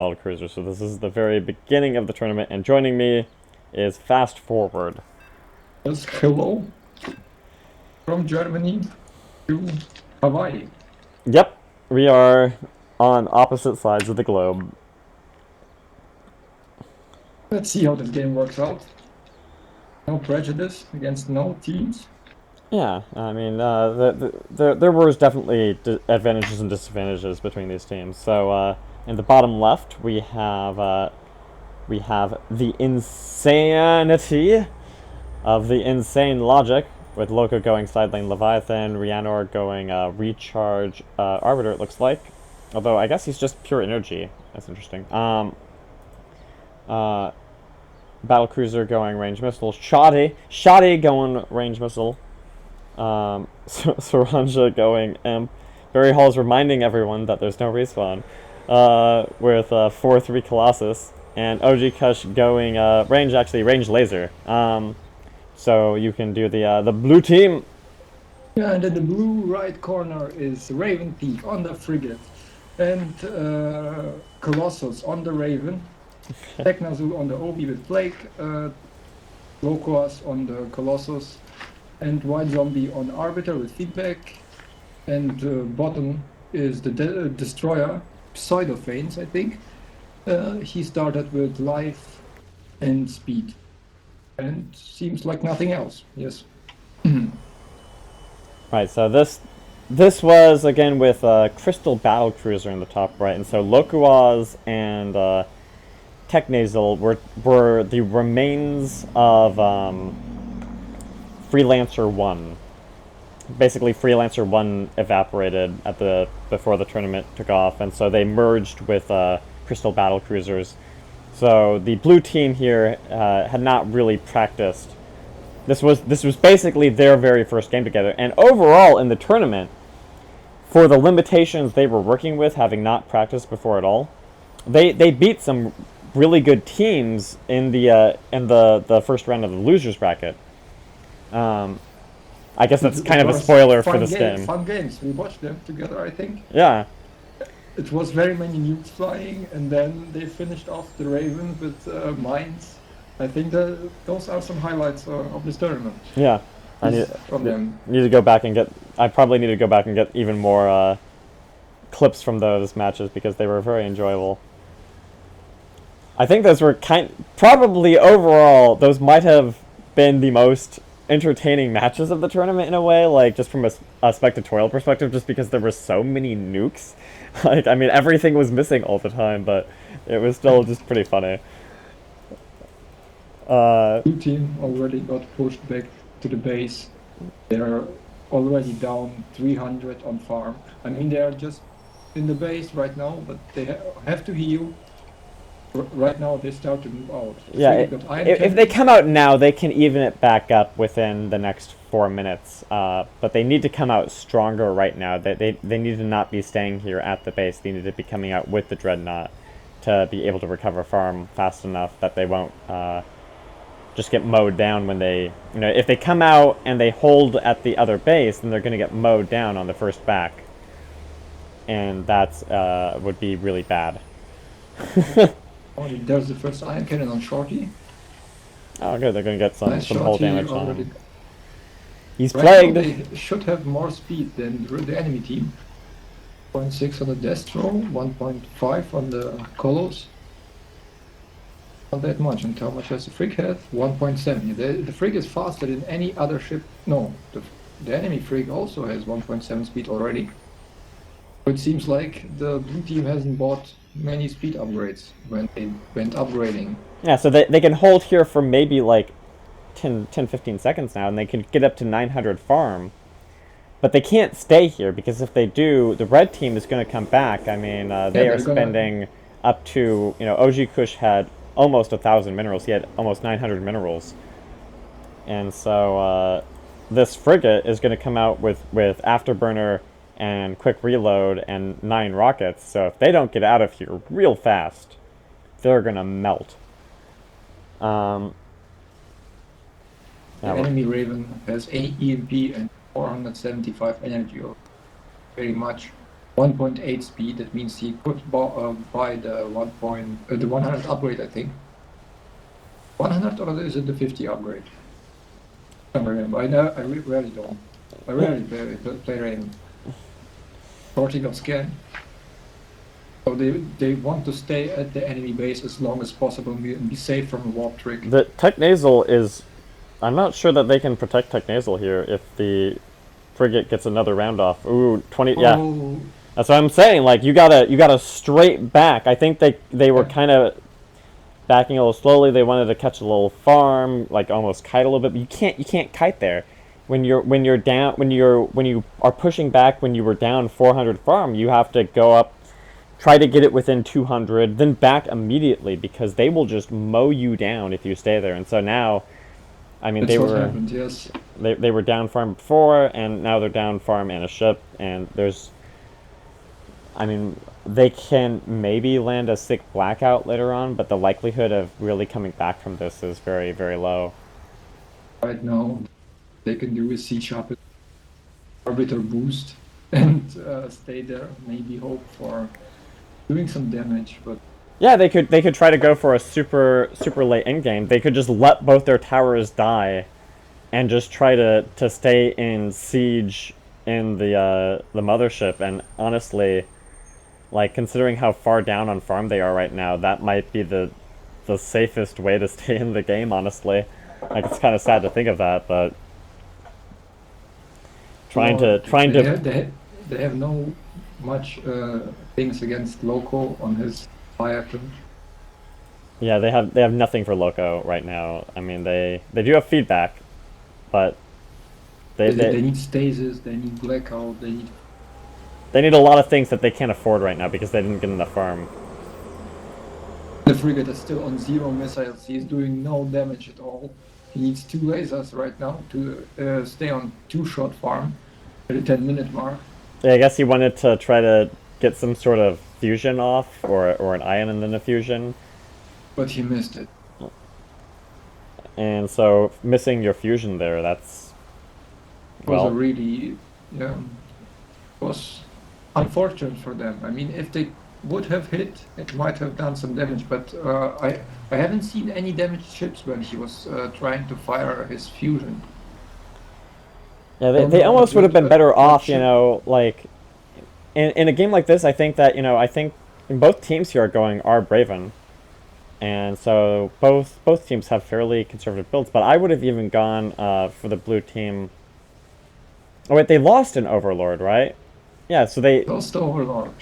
Battlecruiser. So this is the very beginning of the tournament, and joining me is Fast Forward. Yes, hello from Germany to Hawaii. Yep, we are on opposite sides of the globe. Let's see how this game works out. No prejudice against no teams. Yeah, I mean, there was definitely advantages and disadvantages between these teams. So in the bottom left, we have the insanity of the insane logic, with Loco going side lane Leviathan, Rhiannon going recharge Arbiter, it looks like. Although I guess he's just pure energy. That's interesting. Uh, Battlecruiser going range missile. Shoddy going range missile. Saranja going imp. Barry Hall's reminding everyone that there's no respawn. With 4-3 Colossus. And OG Kush going range laser. So you can do the blue team. Yeah, and in the blue right corner is Raven Thief on the frigate, and Colossus on the Raven, Technazoo on the Obi with Flake, Locoas on the Colossus, and White Zombie on Arbiter with feedback, and bottom is the Destroyer, Pseudophanes, I think. He started with life and speed, and seems like nothing else. Yes. Right, so this was again with CrystalBattlecruiser in the top right, and so Locuaz and Technazal were the remains of Freelancer 1. Basically, Freelancer 1 evaporated before the tournament took off, and so they merged with CrystalBattlecruisers. So the blue team here had not really practiced. This was basically their very first game together, and overall in the tournament, for the limitations they were working with, having not practiced before at all, they beat some really good teams in the first round of the losers bracket. I guess that's kind of a spoiler for this game. Fun games. We watched them together, I think. Yeah. It was very many nukes flying, and then they finished off the Raven with mines. I think those are some highlights of this tournament. Yeah. From them. Need to go back and get. I probably need to go back and get even more clips from those matches because they were very enjoyable. I think those were probably overall those might have been the most entertaining matches of the tournament in a way, like just from a spectatorial perspective, just because there were so many nukes. Like, I mean, everything was missing all the time, but it was still just pretty funny. Blue team already got pushed back to the base. They're already down 300 on farm. I mean, they are just in the base right now, but they have to heal. Right now, they start to move out. Yeah, if they come out now, they can even it back up within the next 4 minutes. But they need to come out stronger right now. They need to not be staying here at the base. They need to be coming out with the Dreadnought to be able to recover farm fast enough that they won't just get mowed down when they... if they come out and they hold at the other base, then they're going to get mowed down on the first back. And that's would be really bad. Oh, there's the first iron cannon on Shorty. Oh, good. They're going to get some whole damage on him. He's right plagued. Now they should have more speed than the enemy team. 0.6 on the Destro, 1.5 on the Colos. Not that much. And how much has the Frigg have? 1.7. The Frigg is faster than any other ship. No, the enemy Frigg also has 1.7 speed already. It seems like the blue team hasn't bought many speed upgrades when they went upgrading. Yeah, so they can hold here for maybe like 10-15 seconds now, and they can get up to 900 farm. But they can't stay here, because if they do, the red team is going to come back. I mean, they are spending up to, OG Kush had almost 1,000 minerals. He had almost 900 minerals. And so this frigate is going to come out with Afterburner and quick reload and 9 rockets. So if they don't get out of here real fast, they're gonna melt. The enemy Raven has 8 EMP and 475 energy, or very much 1.8 speed. That means he could buy the 100 upgrade, I think. 100 or is it the 50 upgrade? I don't remember. I rarely don't. I rarely play Raven. Portugal scan. So they want to stay at the enemy base as long as possible and be safe from a warp trick. The Tech Nasal is... I'm not sure that they can protect Tech Nasal here if the frigate gets another round off. Ooh, 20... Oh. Yeah. That's what I'm saying. Like, you gotta straight back. I think they were kind of backing a little slowly. They wanted to catch a little farm, like almost kite a little bit. But you can't kite there. When you are pushing back when you were down 400 farm, you have to go up, try to get it within 200, then back immediately because they will just mow you down if you stay there. And so now, I mean, That's what happened, yes. They were down farm before, and now they're down farm and a ship, and there's, I mean, they can maybe land a sick blackout later on, but the likelihood of really coming back from this is very, very low. Right now, they can do a C-sharp orbiter boost and stay there, maybe hope for doing some damage, but yeah, they could try to go for a super late endgame. They could just let both their towers die and just try to stay in siege in the mothership. And honestly, like, considering how far down on farm they are right now, that might be the safest way to stay in the game, honestly. Like, it's kind of sad to think of that, but they have no much things against Loco on his fire clinch. Yeah, they have nothing for Loco right now. I mean, they do have feedback, but they need stasis, they need blackout, they need a lot of things that they can't afford right now because they didn't get enough farm. The frigate is still on 0 missiles. He's doing no damage at all. He needs 2 lasers right now to stay on 2-shot farm at the 10-minute mark. Yeah, I guess he wanted to try to get some sort of fusion off, or an ion and then a fusion. But he missed it. And so, missing your fusion there, that's... well, was a really... yeah... was unfortunate for them. I mean, if they would have hit, it might have done some damage, but I haven't seen any damaged ships when he was trying to fire his fusion. Yeah, they almost would have been better off, you know, like, in a game like this, I think that, you know, I think both teams here are going Raven. And so both teams have fairly conservative builds, but I would have even gone for the blue team. Oh wait, they lost an Overlord, right? Yeah, so they lost the Overlord.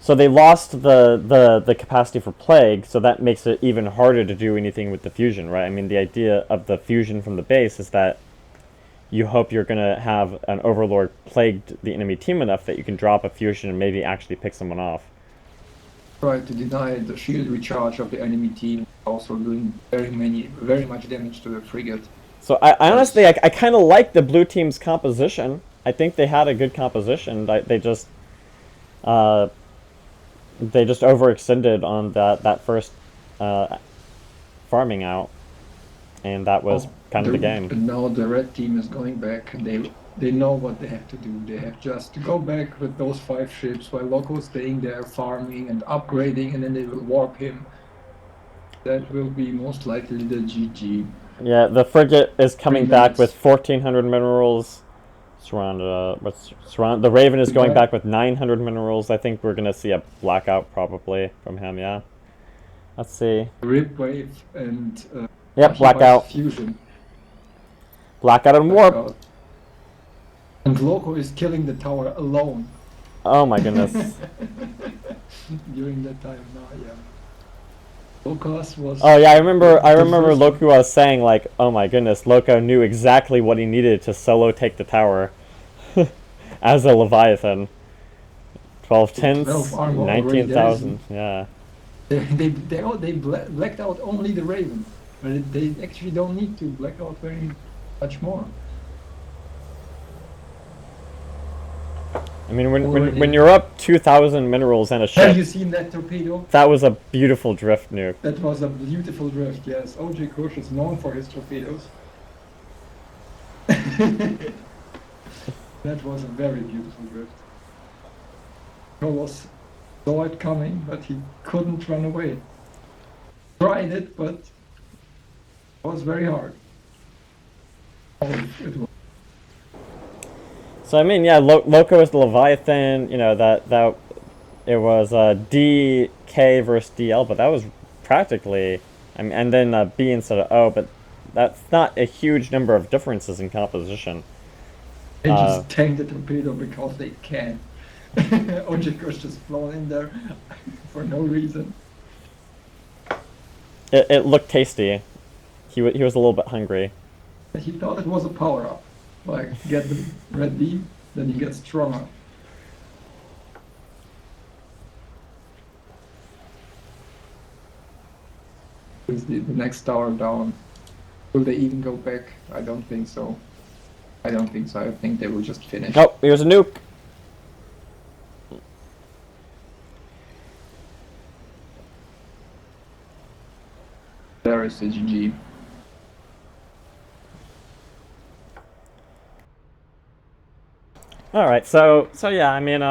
So they lost the capacity for Plague, so that makes it even harder to do anything with the fusion, right? I mean, the idea of the fusion from the base is that you hope you're going to have an Overlord plagued the enemy team enough that you can drop a fusion and maybe actually pick someone off. Try to deny the shield recharge of the enemy team, also doing very much damage to the frigate. So I honestly, I kind of like the blue team's composition. I think they had a good composition. They just overextended on that first farming out, and that was kind of the game. And now the red team is going back, and they know what they have to do. They have just to go back with those 5 ships while Loco's staying there farming and upgrading, and then they will warp him. That will be most likely the GG. Yeah, the frigate is coming back with 1,400 minerals. The Raven is going back with 900 minerals. I think we're going to see a blackout probably from him, yeah. Let's see. Rip wave and... yep, blackout. Fusion. Blackout and warp. And Loco is killing the tower alone. Oh my goodness. During that time, yeah. Locos was... oh yeah, I remember Loco was saying, like, oh my goodness, Loco knew exactly what he needed to solo take the tower. As a Leviathan. 12 tents, 19,000, yeah. They blacked out only the Raven, but they actually don't need to black out very much more. I mean, when you're up 2,000 minerals and a ship... Have you seen that torpedo? That was a beautiful drift nuke. That was a beautiful drift, yes. OJ Kush is known for his torpedoes. That was a very beautiful drift. Carlos saw it coming, but he couldn't run away. Tried it, but it was very hard. It was. So I mean, yeah, Loco is the Leviathan. You know that it was DK versus DL, but that was practically. I mean, and then B instead of O, but that's not a huge number of differences in composition. They just tanked the torpedo because they can. Ojiko's just flown in there for no reason. It looked tasty. He was a little bit hungry. He thought it was a power-up. Like, get the red beam, then you get stronger. Is the next tower down? Will they even go back? I don't think so. I don't think so. I think they will just finish. Oh, here's a nuke. There is the GG. All right, so yeah, I mean,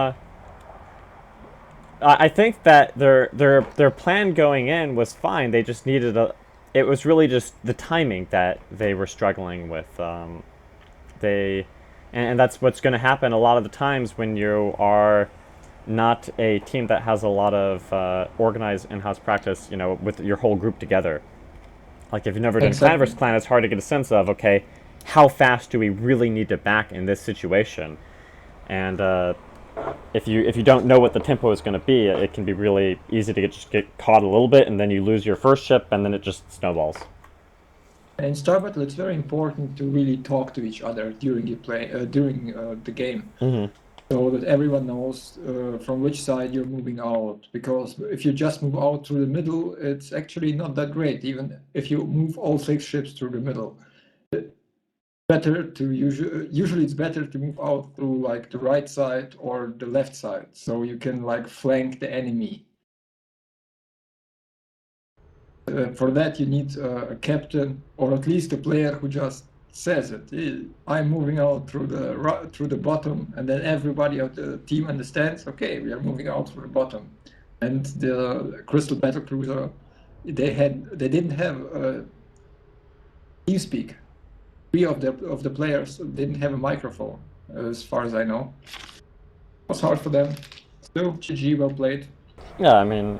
I think that their plan going in was fine. They just needed a. It was really just the timing that they were struggling with. And that's what's going to happen a lot of the times when you are not a team that has a lot of organized in-house practice. You know, with your whole group together. Like if you've never done clan versus clan, it's hard to get a sense of, okay, how fast do we really need to back in this situation? And if you don't know what the tempo is going to be, it can be really easy to just get caught a little bit, and then you lose your first ship, and then it just snowballs. In Star Battle, it's very important to really talk to each other during you play during the game. Mm-hmm. So that everyone knows from which side you're moving out. Because if you just move out through the middle, it's actually not that great. Even if you move all 6 ships through the middle, better to usually it's better to move out through like the right side or the left side, so you can like flank the enemy. For that, you need a captain or at least a player who just says it. I'm moving out through the bottom, and then everybody of the team understands. Okay, we are moving out through the bottom. And the CrystalBattlecruiser, they didn't have TeamSpeak. 3 of the players didn't have a microphone, as far as I know. It was hard for them. Still, GG, well played. Yeah, I mean,